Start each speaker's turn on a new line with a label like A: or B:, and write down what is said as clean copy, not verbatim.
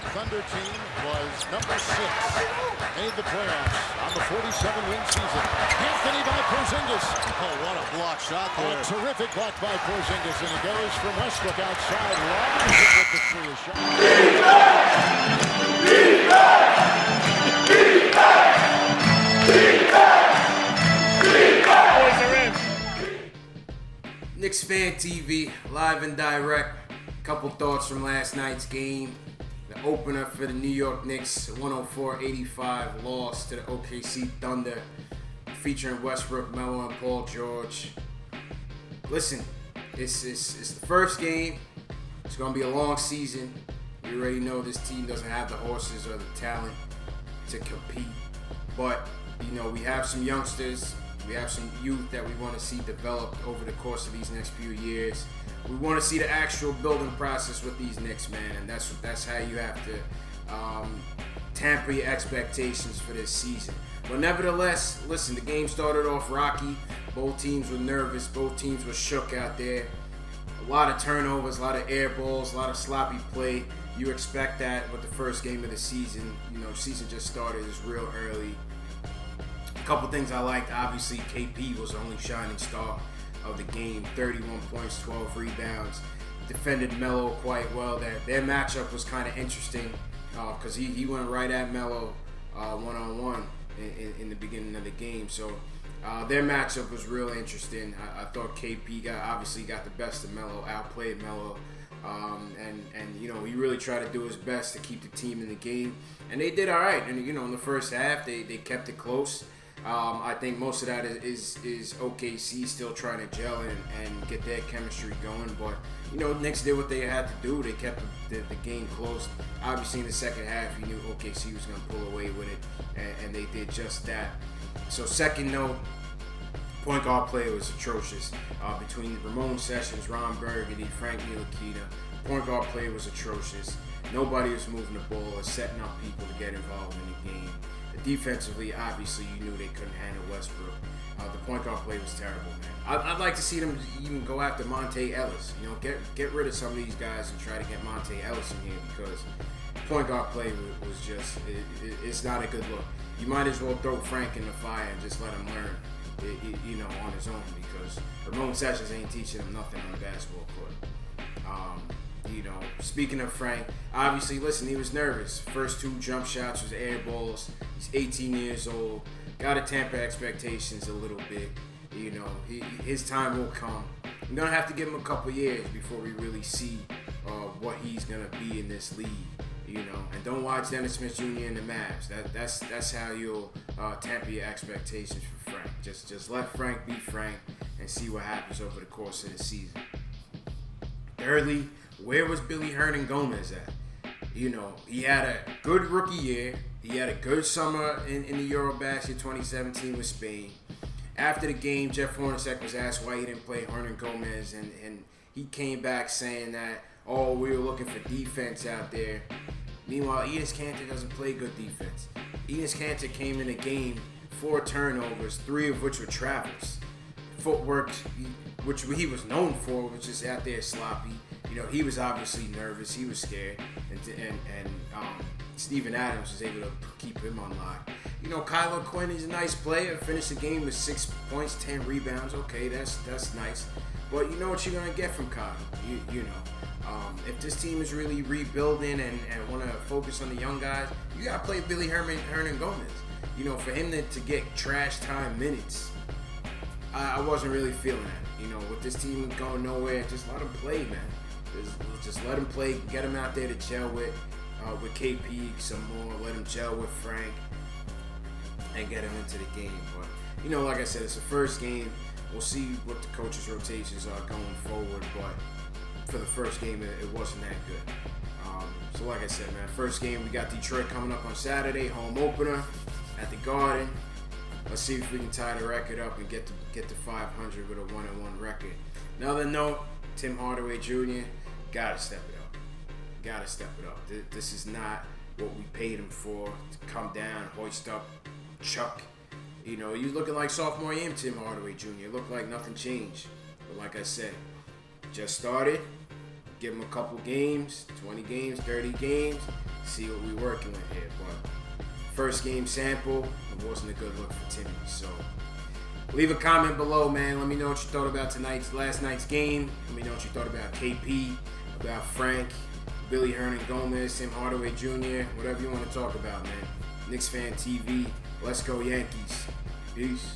A: Thunder team was number 6. Made the playoffs on the 47-win season. Anthony by Porzingis.
B: Oh, what a block shot there.
A: A terrific block by Porzingis, and it goes from Westbrook outside. Robinson with the 3 shot.
C: Boys are in.
D: KnicksFanTV, live and direct. Couple thoughts from last night's game. The opener for the New York Knicks, 104-85 loss to the OKC Thunder, featuring Westbrook, Melo, and Paul George. Listen, it's the first game. It's going to be a long season. We already know this team doesn't have the horses or the talent to compete. But, you know, we have some youngsters. We have some youth that we want to see develop over the course of these next few years. We want to see the actual building process with these Knicks, man, and that's how you have to tamper your expectations for this season. But nevertheless, listen, the game started off rocky. Both teams were nervous. Both teams were shook out there. A lot of turnovers, a lot of air balls, a lot of sloppy play. You expect that with the first game of the season. You know, season just started. It's real early. A couple things I liked. Obviously, KP was the only shining star of the game. 31 points, 12 rebounds. Defended Melo quite well. Their matchup was kind of interesting because he went right at Melo one-on-one in the beginning of the game. So their matchup was real interesting. I thought KP obviously got the best of Melo, outplayed Melo. And you know, he really tried to do his best to keep the team in the game. And they did all right. And, you know, in the first half, they kept it close. I think most of that is OKC still trying to gel and get their chemistry going. But, you know, Knicks did what they had to do. They kept the game close. Obviously, in the second half, you knew OKC was going to pull away with it, and they did just that. So, second note, point guard play was atrocious. Between Ramon Sessions, Ron Burgundy, Frank Ntilikina, point guard play was atrocious. Nobody was moving the ball or setting up people to get involved in the game. Defensively, obviously, you knew they couldn't handle Westbrook. The point guard play was terrible, man. I'd like to see them even go after Monte Ellis. You know, get rid of some of these guys and try to get Monte Ellis in here, because point guard play was just, it's not a good look. You might as well throw Frank in the fire and just let him learn, you know, on his own, because Ramon Sessions ain't teaching him nothing on the basketball court. You know, speaking of Frank, obviously, listen, he was nervous. First 2 jump shots was air balls. He's 18 years old. Got to tamper expectations a little bit. You know, his time will come. We're going to have to give him a couple years before we really see what he's going to be in this league. You know, and don't watch Dennis Smith Jr. in the Mavs. That's how you'll tamper your expectations for Frank. Just let Frank be Frank and see what happens over the course of the season. Thirdly, where was Billy Hernangomez at? You know, he had a good rookie year. He had a good summer in the Eurobasket 2017 with Spain. After the game, Jeff Hornacek was asked why he didn't play Hernangomez, and he came back saying that, oh, we were looking for defense out there. Meanwhile, Enes Kanter doesn't play good defense. Enes Kanter came in the game, 4 turnovers, 3 of which were travels. Footwork, which he was known for, was just out there sloppy. You know, he was obviously nervous. He was scared. And Steven Adams was able to keep him on lock. You know, Kyler Quinn is a nice player. Finished the game with 6 points, 10 rebounds. Okay, that's nice. But you know what you're going to get from Kyler. You know, if this team is really rebuilding and want to focus on the young guys, you got to play Billy Hernangomez. You know, for him to get trash time minutes, I wasn't really feeling that. You know, with this team going nowhere, just let him play, man. Just let him play, get him out there to gel with KP some more, let him gel with Frank, and get him into the game. But, you know, like I said, it's the first game. We'll see what the coaches' rotations are going forward, but for the first game, it wasn't that good. So like I said, man, first game, we got Detroit coming up on Saturday, home opener at the Garden. Let's see if we can tie the record up and get to 500 with a 1-1 record. Another note, Tim Hardaway Jr., gotta step it up. This is not what we paid him for, to come down, hoist up, chuck. You know, he's looking like sophomore year Tim Hardaway Jr. It looked like nothing changed. But like I said, just started. give him a couple games, 20 games, 30 games, see what we're working with here. But first game sample, it wasn't a good look for Timmy. So leave a comment below, man. Let me know what you thought about last night's game. Let me know what you thought about KP, about Frank, Billy Hernan-Gomez, Tim Hardaway Jr., whatever you want to talk about, man. KnicksFanTV. Let's go Yankees. Peace.